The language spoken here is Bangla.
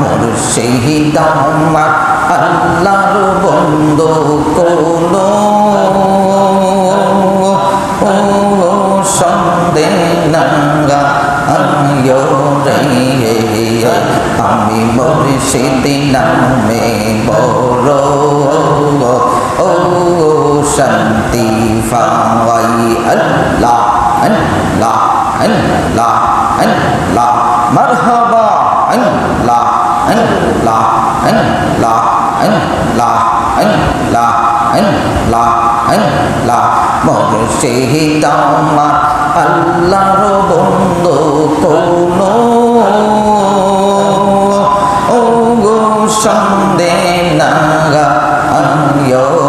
মুর্শিদ আমার আল্লাহর বন্ধু কোনো সন্দেহ নাঙ্গা আমিও রে আমি মুর্শিদ নামে বড় ও শান্তি পাই আল্লাহ আল্লাহ আল্লাহ আল্লাহ মারহাবা আল্লাহ আল্লাহ আল্লাহ আল্লাহ আল্লাহ আল্লাহ আল্লাহ মুর্শিদ আমার আল্লাহর বন্ধু কোনো ও গো সন্দেহ নাঙ্গা আমিও